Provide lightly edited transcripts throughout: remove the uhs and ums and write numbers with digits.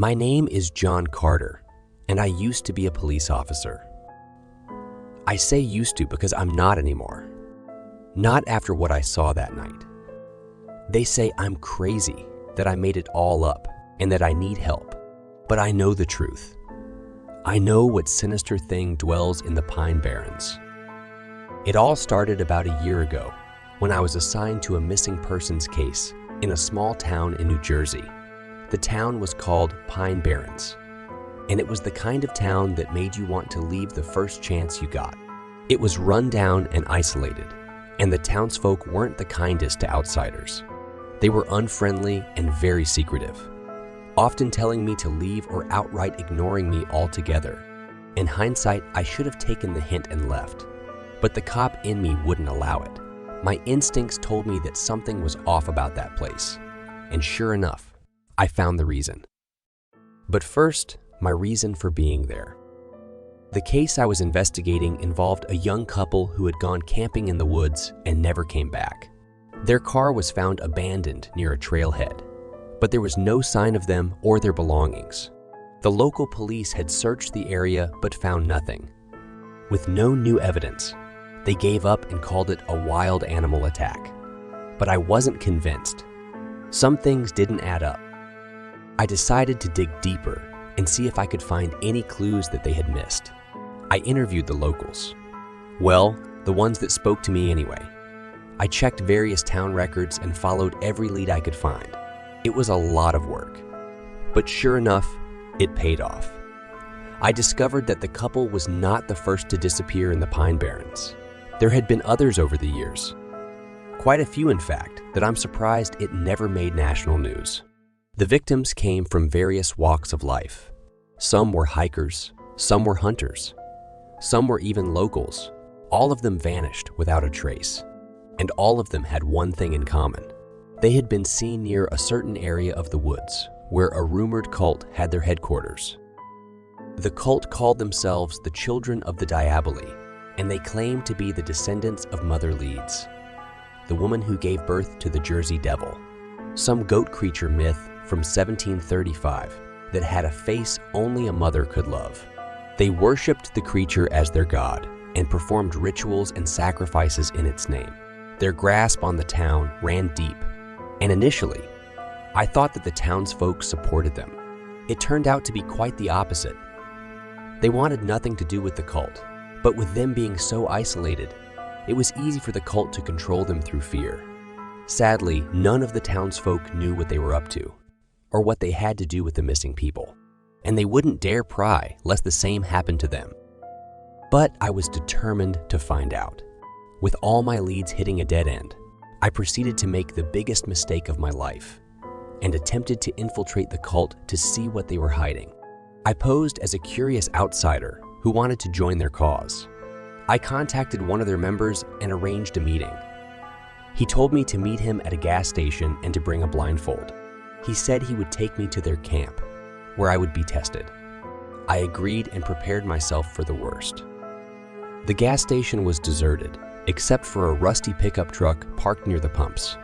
My name is John Carter, and I used to be a police officer. I say used to because I'm not anymore. Not after what I saw that night. They say I'm crazy, that I made it all up, and that I need help. But I know the truth. I know what sinister thing dwells in the Pine Barrens. It all started about a year ago when I was assigned to a missing persons case in a small town in New Jersey. The town was called Pine Barrens, and it was the kind of town that made you want to leave the first chance you got. It was run down and isolated, and the townsfolk weren't the kindest to outsiders. They were unfriendly and very secretive, often telling me to leave or outright ignoring me altogether. In hindsight, I should have taken the hint and left, but the cop in me wouldn't allow it. My instincts told me that something was off about that place, and sure enough, I found the reason. But first, my reason for being there. The case I was investigating involved a young couple who had gone camping in the woods and never came back. Their car was found abandoned near a trailhead, but there was no sign of them or their belongings. The local police had searched the area but found nothing. With no new evidence, they gave up and called it a wild animal attack. But I wasn't convinced. Some things didn't add up. I decided to dig deeper and see if I could find any clues that they had missed. I interviewed the locals. Well, the ones that spoke to me anyway. I checked various town records and followed every lead I could find. It was a lot of work, but sure enough, it paid off. I discovered that the couple was not the first to disappear in the Pine Barrens. There had been others over the years. Quite a few, in fact, that I'm surprised it never made national news. The victims came from various walks of life. Some were hikers, some were hunters, some were even locals. All of them vanished without a trace, and all of them had one thing in common. They had been seen near a certain area of the woods where a rumored cult had their headquarters. The cult called themselves the Children of the Diaboli, and they claimed to be the descendants of Mother Leeds, the woman who gave birth to the Jersey Devil, some goat creature myth from 1735 that had a face only a mother could love. They worshipped the creature as their god and performed rituals and sacrifices in its name. Their grasp on the town ran deep, and initially, I thought that the townsfolk supported them. It turned out to be quite the opposite. They wanted nothing to do with the cult, but with them being so isolated, it was easy for the cult to control them through fear. Sadly, none of the townsfolk knew what they were up to, or what they had to do with the missing people, and they wouldn't dare pry lest the same happened to them. But I was determined to find out. With all my leads hitting a dead end, I proceeded to make the biggest mistake of my life and attempted to infiltrate the cult to see what they were hiding. I posed as a curious outsider who wanted to join their cause. I contacted one of their members and arranged a meeting. He told me to meet him at a gas station and to bring a blindfold. He said he would take me to their camp, where I would be tested. I agreed and prepared myself for the worst. The gas station was deserted, except for a rusty pickup truck parked near the pumps.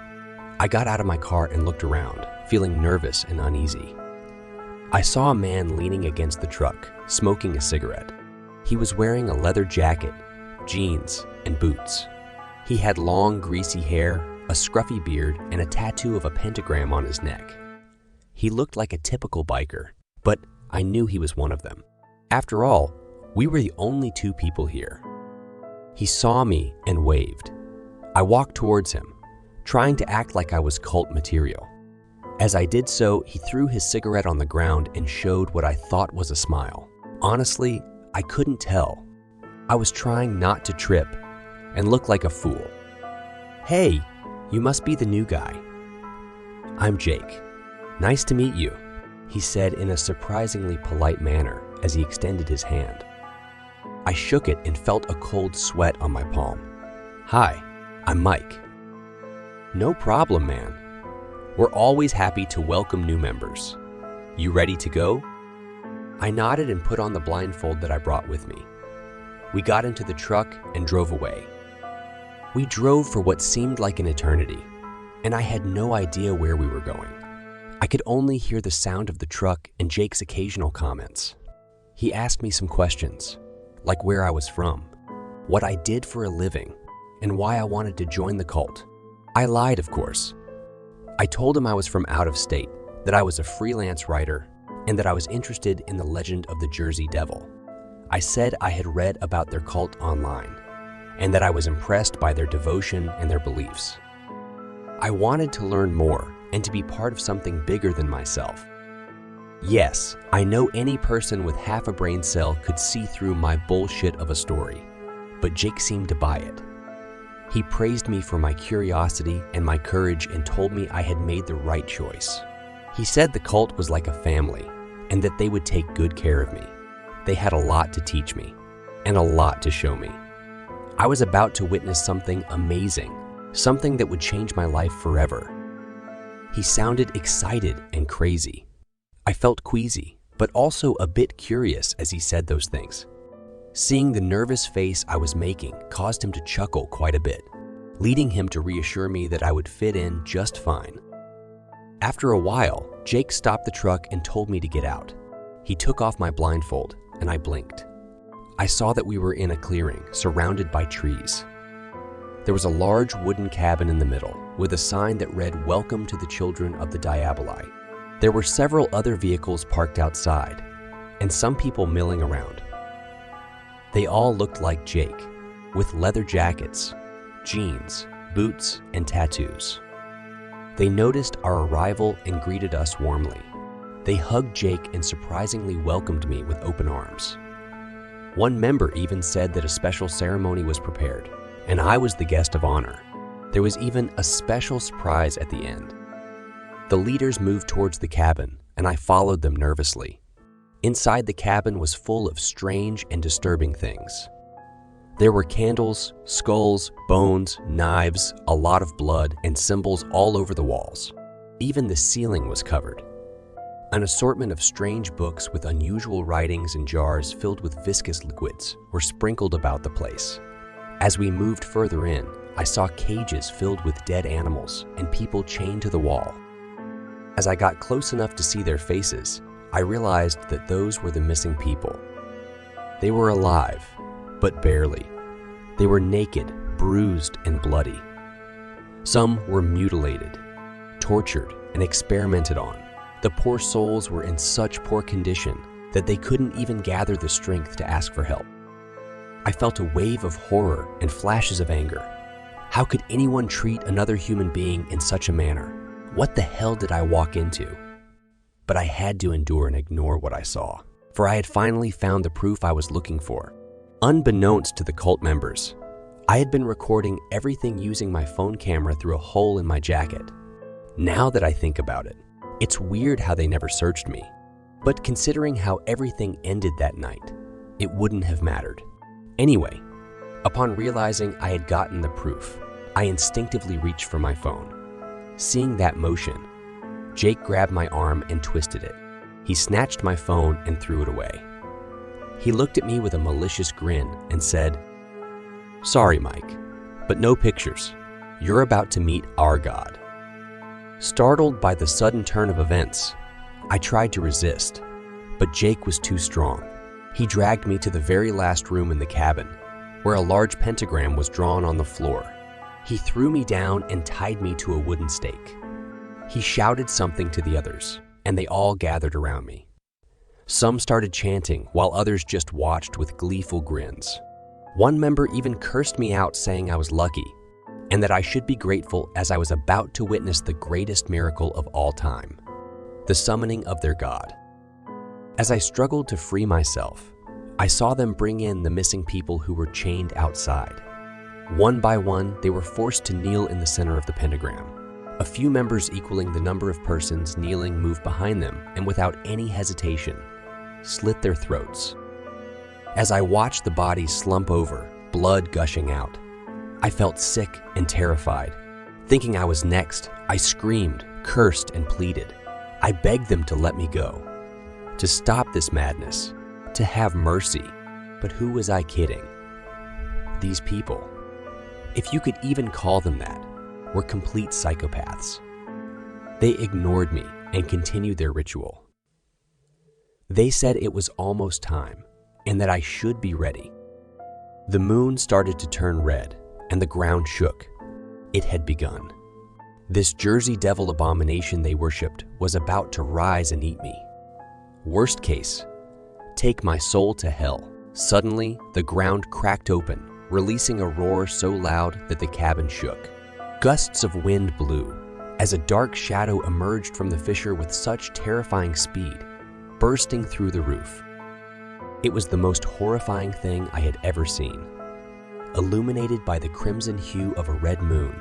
I got out of my car and looked around, feeling nervous and uneasy. I saw a man leaning against the truck, smoking a cigarette. He was wearing a leather jacket, jeans, and boots. He had long, greasy hair, a scruffy beard, and a tattoo of a pentagram on his neck. He looked like a typical biker, but I knew he was one of them. After all, we were the only two people here. He saw me and waved. I walked towards him, trying to act like I was cult material. As I did so, he threw his cigarette on the ground and showed what I thought was a smile. Honestly, I couldn't tell. I was trying not to trip and look like a fool. "Hey, you must be the new guy." "I'm Jake. Nice to meet you," he said in a surprisingly polite manner as he extended his hand. I shook it and felt a cold sweat on my palm. "Hi, I'm Mike." "No problem, man. We're always happy to welcome new members. You ready to go?" I nodded and put on the blindfold that I brought with me. We got into the truck and drove away. We drove for what seemed like an eternity, and I had no idea where we were going. I could only hear the sound of the truck and Jake's occasional comments. He asked me some questions, like where I was from, what I did for a living, and why I wanted to join the cult. I lied, of course. I told him I was from out of state, that I was a freelance writer, and that I was interested in the legend of the Jersey Devil. I said I had read about their cult online, and that I was impressed by their devotion and their beliefs. I wanted to learn more and to be part of something bigger than myself. Yes, I know any person with half a brain cell could see through my bullshit of a story, but Jake seemed to buy it. He praised me for my curiosity and my courage and told me I had made the right choice. He said the cult was like a family and that they would take good care of me. They had a lot to teach me and a lot to show me. I was about to witness something amazing, something that would change my life forever. He sounded excited and crazy. I felt queasy, but also a bit curious as he said those things. Seeing the nervous face I was making caused him to chuckle quite a bit, leading him to reassure me that I would fit in just fine. After a while, Jake stopped the truck and told me to get out. He took off my blindfold, and I blinked. I saw that we were in a clearing surrounded by trees. There was a large wooden cabin in the middle with a sign that read, "Welcome to the Children of the Diaboli." There were several other vehicles parked outside, and some people milling around. They all looked like Jake, with leather jackets, jeans, boots, and tattoos. They noticed our arrival and greeted us warmly. They hugged Jake and surprisingly welcomed me with open arms. One member even said that a special ceremony was prepared, and I was the guest of honor. There was even a special surprise at the end. The leaders moved towards the cabin, and I followed them nervously. Inside the cabin was full of strange and disturbing things. There were candles, skulls, bones, knives, a lot of blood, and symbols all over the walls. Even the ceiling was covered. An assortment of strange books with unusual writings and jars filled with viscous liquids were sprinkled about the place. As we moved further in, I saw cages filled with dead animals and people chained to the wall. As I got close enough to see their faces, I realized that those were the missing people. They were alive, but barely. They were naked, bruised, and bloody. Some were mutilated, tortured, and experimented on. The poor souls were in such poor condition that they couldn't even gather the strength to ask for help. I felt a wave of horror and flashes of anger. How could anyone treat another human being in such a manner? What the hell did I walk into? But I had to endure and ignore what I saw, for I had finally found the proof I was looking for. Unbeknownst to the cult members, I had been recording everything using my phone camera through a hole in my jacket. Now that I think about it, it's weird how they never searched me. But considering how everything ended that night, it wouldn't have mattered. Anyway, upon realizing I had gotten the proof, I instinctively reached for my phone. Seeing that motion, Jake grabbed my arm and twisted it. He snatched my phone and threw it away. He looked at me with a malicious grin and said, "Sorry, Mike, but no pictures. You're about to meet our God." Startled by the sudden turn of events, I tried to resist, but Jake was too strong. He dragged me to the very last room in the cabin, where a large pentagram was drawn on the floor. He threw me down and tied me to a wooden stake. He shouted something to the others, and they all gathered around me. Some started chanting, while others just watched with gleeful grins. One member even cursed me out, saying I was lucky, and that I should be grateful as I was about to witness the greatest miracle of all time, the summoning of their God. As I struggled to free myself, I saw them bring in the missing people who were chained outside. One by one, they were forced to kneel in the center of the pentagram. A few members equaling the number of persons kneeling moved behind them and without any hesitation, slit their throats. As I watched the bodies slump over, blood gushing out, I felt sick and terrified. Thinking I was next, I screamed, cursed, and pleaded. I begged them to let me go, to stop this madness, to have mercy. But who was I kidding? These people, if you could even call them that, were complete psychopaths. They ignored me and continue their ritual. They said it was almost time and that I should be ready. The moon started to turn red and the ground shook. It had begun. This Jersey Devil abomination they worshipped was about to rise and eat me. Worst case, take my soul to hell. Suddenly, the ground cracked open, releasing a roar so loud that the cabin shook. Gusts of wind blew as a dark shadow emerged from the fissure with such terrifying speed, bursting through the roof. It was the most horrifying thing I had ever seen. Illuminated by the crimson hue of a red moon,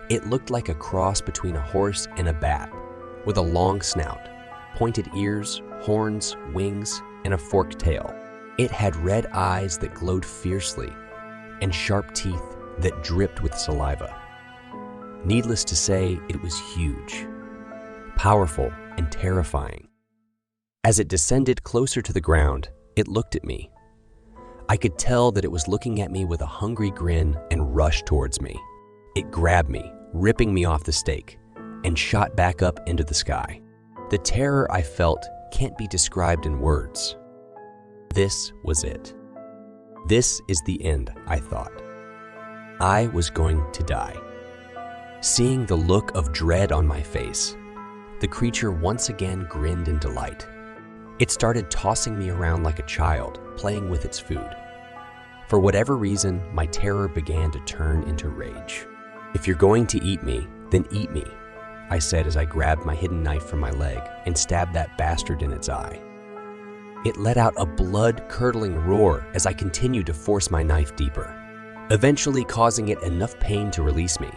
it looked like a cross between a horse and a bat, with a long snout, pointed ears, horns, wings, and a forked tail. It had red eyes that glowed fiercely and sharp teeth that dripped with saliva. Needless to say, it was huge, powerful, and terrifying. As it descended closer to the ground, it looked at me. I could tell that it was looking at me with a hungry grin and rushed towards me. It grabbed me, ripping me off the stake, and shot back up into the sky. The terror I felt can't be described in words. This was it. This is the end, I thought. I was going to die. Seeing the look of dread on my face, the creature once again grinned in delight. It started tossing me around like a child, playing with its food. For whatever reason, my terror began to turn into rage. "If you're going to eat me, then eat me," I said as I grabbed my hidden knife from my leg and stabbed that bastard in its eye. It let out a blood-curdling roar as I continued to force my knife deeper, eventually causing it enough pain to release me.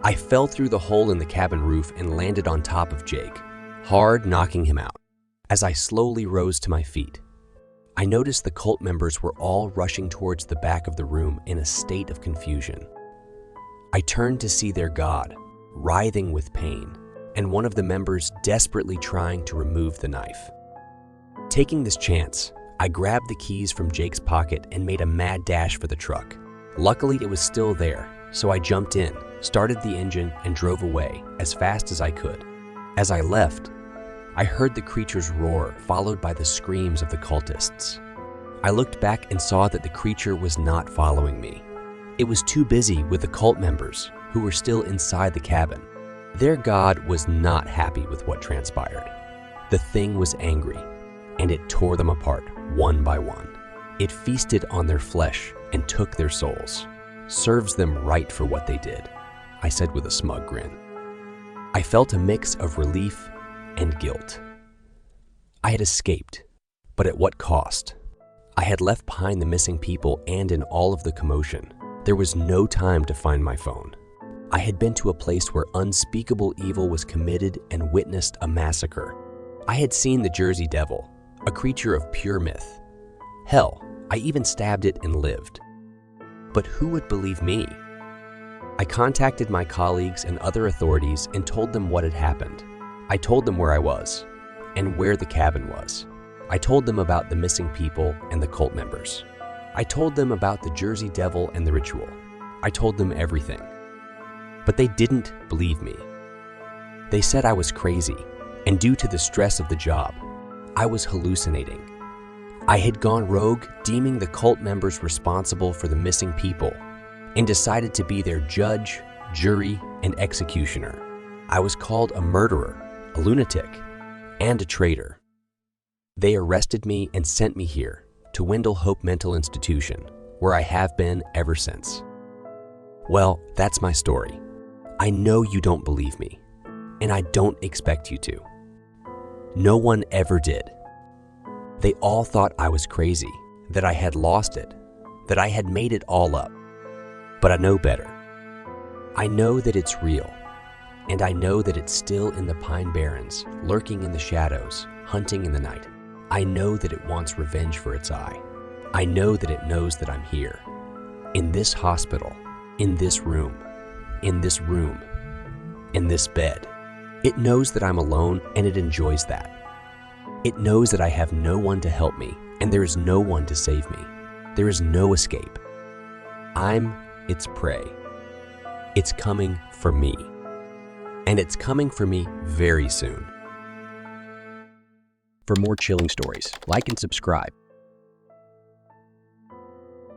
I fell through the hole in the cabin roof and landed on top of Jake, hard knocking him out. As I slowly rose to my feet, I noticed the cult members were all rushing towards the back of the room in a state of confusion. I turned to see their god, writhing with pain, and one of the members desperately trying to remove the knife. Taking this chance, I grabbed the keys from Jake's pocket and made a mad dash for the truck. Luckily, it was still there, so I jumped in, started the engine, and drove away as fast as I could. As I left, I heard the creature's roar, followed by the screams of the cultists. I looked back and saw that the creature was not following me. It was too busy with the cult members, who were still inside the cabin. Their god was not happy with what transpired. The thing was angry, and it tore them apart one by one. It feasted on their flesh and took their souls. "Serves them right for what they did," I said with a smug grin. I felt a mix of relief and guilt. I had escaped, but at what cost? I had left behind the missing people, and in all of the commotion, there was no time to find my phone. I had been to a place where unspeakable evil was committed and witnessed a massacre. I had seen the Jersey Devil, a creature of pure myth. Hell, I even stabbed it and lived. But who would believe me? I contacted my colleagues and other authorities and told them what had happened. I told them where I was and where the cabin was. I told them about the missing people and the cult members. I told them about the Jersey Devil and the ritual. I told them everything. But they didn't believe me. They said I was crazy, and due to the stress of the job, I was hallucinating. I had gone rogue, deeming the cult members responsible for the missing people, and decided to be their judge, jury, and executioner. I was called a murderer, a lunatic, and a traitor. They arrested me and sent me here to Wendell Hope Mental Institution, where I have been ever since. Well, that's my story. I know you don't believe me, and I don't expect you to. No one ever did. They all thought I was crazy, that I had lost it, that I had made it all up. But I know better. I know that it's real, and I know that it's still in the Pine Barrens, lurking in the shadows, hunting in the night. I know that it wants revenge for its eye. I know that it knows that I'm here, in this hospital, in this room, in this room, in this bed. It knows that I'm alone, and it enjoys that. It knows that I have no one to help me, and there is no one to save me. There is no escape. I'm its prey. It's coming for me. And it's coming for me very soon. For more chilling stories, like and subscribe.